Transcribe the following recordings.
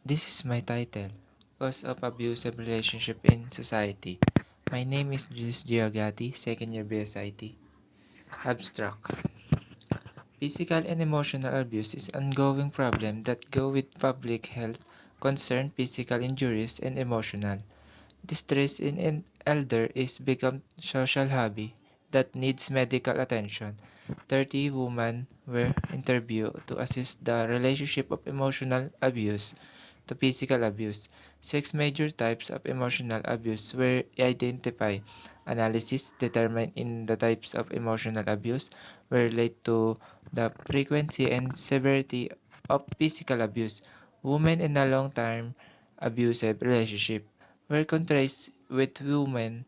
This is my title, Cause of Abusive Relationship in Society. My name is Julius Giagati, second year BSIT. Abstract. Physical and emotional abuse is an ongoing problem that go with public health, concern physical injuries and emotional. Distress in an elder is become social hobby that needs medical attention. 30 women were interviewed to assess the relationship of emotional abuse to physical abuse. Six major types of emotional abuse were identified. Analysis determined in the types of emotional abuse were relate to the frequency and severity of physical abuse. Women in a long-term abusive relationship were contrasted with women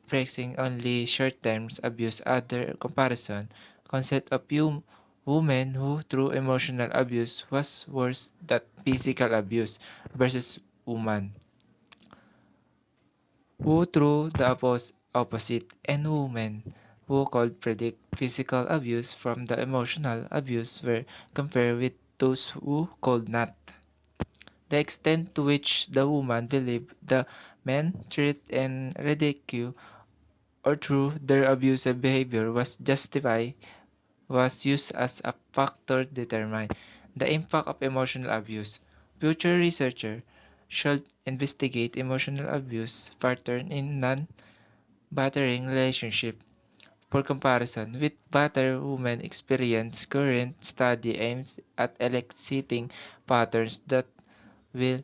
facing only short-term abuse. Other comparison concept of women who through emotional abuse was worse than physical abuse versus women who through the opposite and women who could predict physical abuse from the emotional abuse were compared with those who could not. The extent to which the woman believed the men treat and ridicule or through their abusive behavior was justified was used as a factor to determine the impact of emotional abuse. Future researchers should investigate emotional abuse pattern in non-battering relationship. For comparison with battered women experience, current study aims at eliciting patterns that will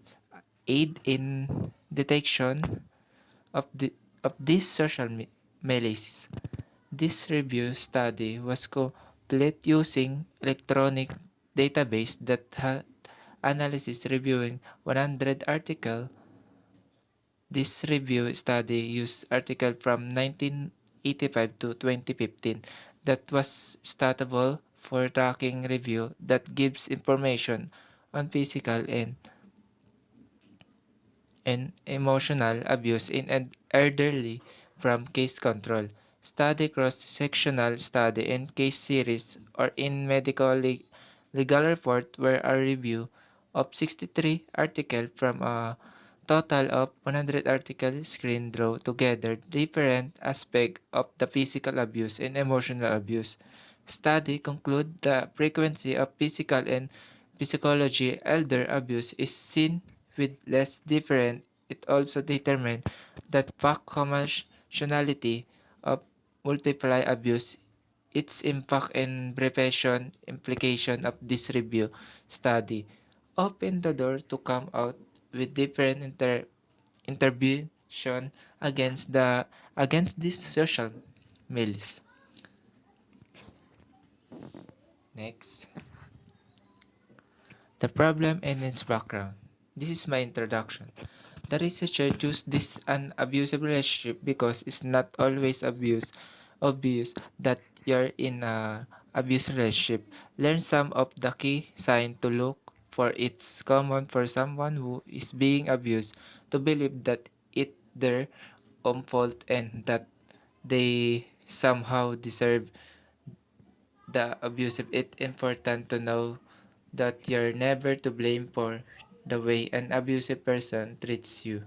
aid in detection of this social malaise. This review study was complete using electronic database that had analysis reviewing 100 articles. This review study used articles from 1985 to 2015 that was statable for tracking review that gives information on physical and emotional abuse in an elderly from case control. Study cross-sectional study in case series or in medical legal report where a review of 63 articles from a total of 100 articles screen draw together different aspects of the physical abuse and emotional abuse. Study conclude the frequency of physical and psychology elder abuse is seen with less different. It also determined that fact commerciality of multiply abuse, its impact and prevention implication of this review study open the door to come out with different intervention against this social malice. Next, the problem and its background. This is my introduction. The researcher chose this an abusive relationship because it's not always obvious that you're in a abusive relationship. Learn some of the key signs to look for. It's common for someone who is being abused to believe that it's their own fault and that they somehow deserve the abusive. It's important to know that you're never to blame for the way an abusive person treats you.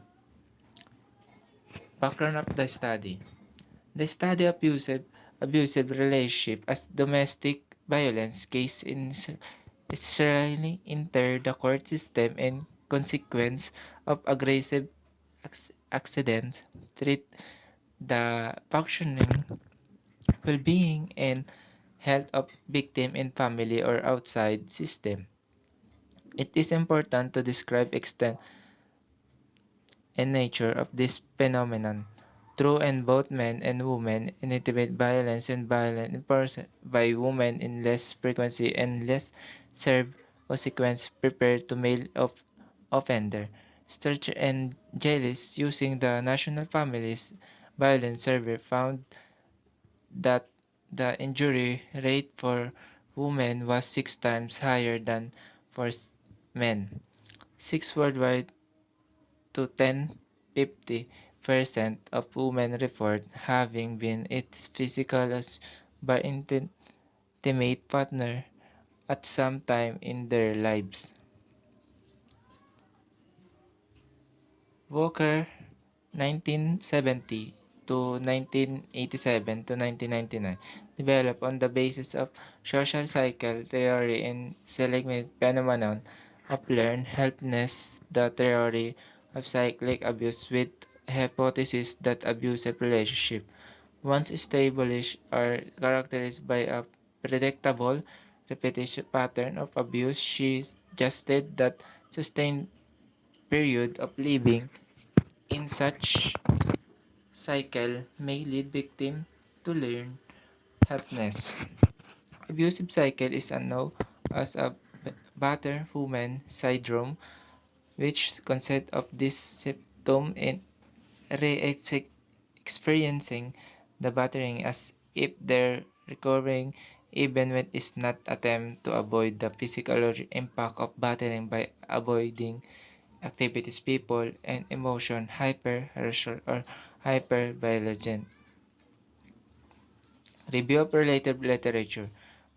Background of the study. The study of abusive relationship as domestic violence case in Israeli enter the court system and consequence of aggressive accidents treat the functioning, well-being, and health of victim in family or outside system. It is important to describe extent and nature of this phenomenon. True in both men and women, intimate violence and violence enforced by women in less frequency and less serve consequence prepared to male of offender. Sturge and Jalis using the National Families Violence Survey found that the injury rate for women was 6 times higher than for men. 6 worldwide to 10-50% of women report having been its physical by intimate partner at some time in their lives. Walker, 1970 to 1987 to 1999, developed on the basis of social cycle theory and selective phenomenon of learned helplessness, the theory of cyclic abuse with hypothesis that abusive relationships, once established, are characterized by a predictable repetition pattern of abuse. She suggested that sustained period of living in such cycle may lead victim to learn helplessness. Abusive cycle is known as a battered woman syndrome, which consists of this symptom in experiencing the battering as if they're recurring even when it's not attempt to avoid the physical impact of battering by avoiding activities, people, and emotion, hyper-arousal or hyper-violent. Review of related literature.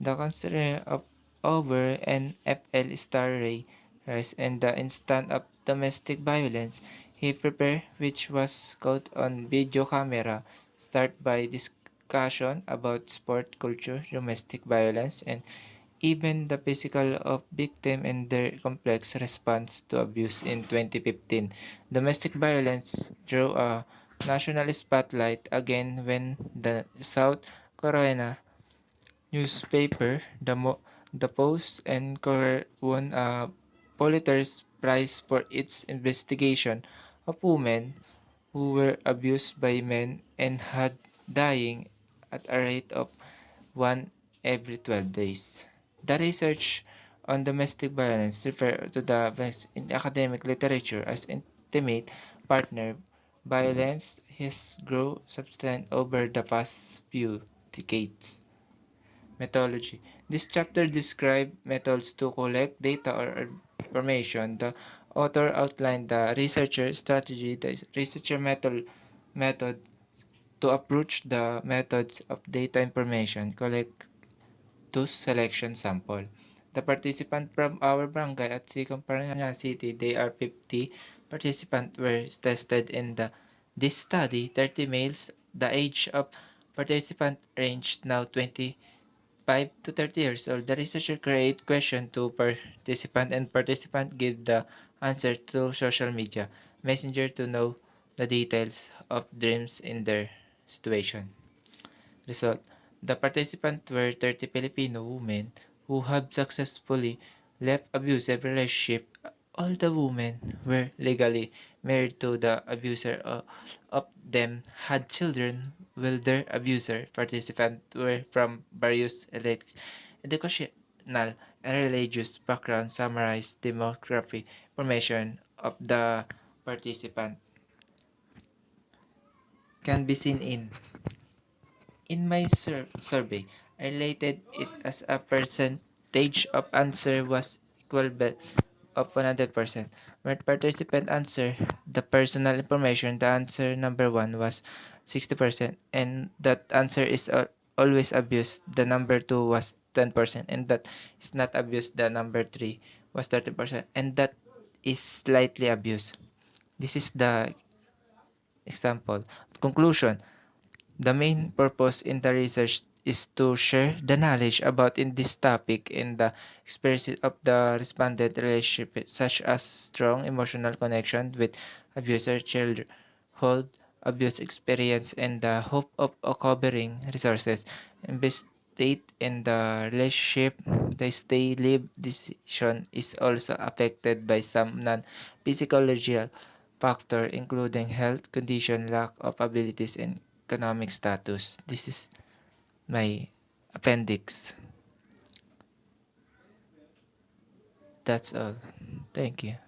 The consideration of over NFL star Ray Rice and the instant of domestic violence he prepared, which was caught on video camera, start by discussion about sport culture, domestic violence, and even the physical of victim and their complex response to abuse in 2015. Domestic violence drew a national spotlight again when the South Carolina newspaper, the Post and Courier won a Pulitzer's Prize for its investigation of women who were abused by men and had dying at a rate of 1 every 12 days. The research on domestic violence refers to the violence in academic literature as intimate partner violence has grown substantially over the past few decades. Methodology. This chapter describes methods to collect data or information. The author outlined the researcher strategy, the researcher method to approach the methods of data information collect to selection sample. The participants from our barangay at Sicomparaña City, they are 50 participants were tested in this study, 30 males. The age of participant ranged now 25 to 30 years old. The researcher create question to participant and participant give the answer to social media messenger to know the details of dreams in their situation. Result: the participants were 30 Filipino women who have successfully left abusive relationship. All the women were legally married to the abuser. All of them had children while their abuser participants were from various educational and religious backgrounds. Summarized demography information of the participant can be seen in my survey. I related it as a percentage of answer was equal but of 100%. When participant answer the personal information, the answer number 1 was 60% and that answer is always abused. The number 2 was 10% and that is not abused. The number 3 was 30% and that is slightly abused. This is the example. Conclusion: the main purpose in the research is to share the knowledge about in this topic in the experiences of the respondent relationship such as strong emotional connection with abuser childhood abuse experience and the hope of covering resources invested in the relationship. The stay live decision is also affected by some non-physiological factor including health condition, lack of abilities, and economic status. This is my appendix. That's all. Thank you.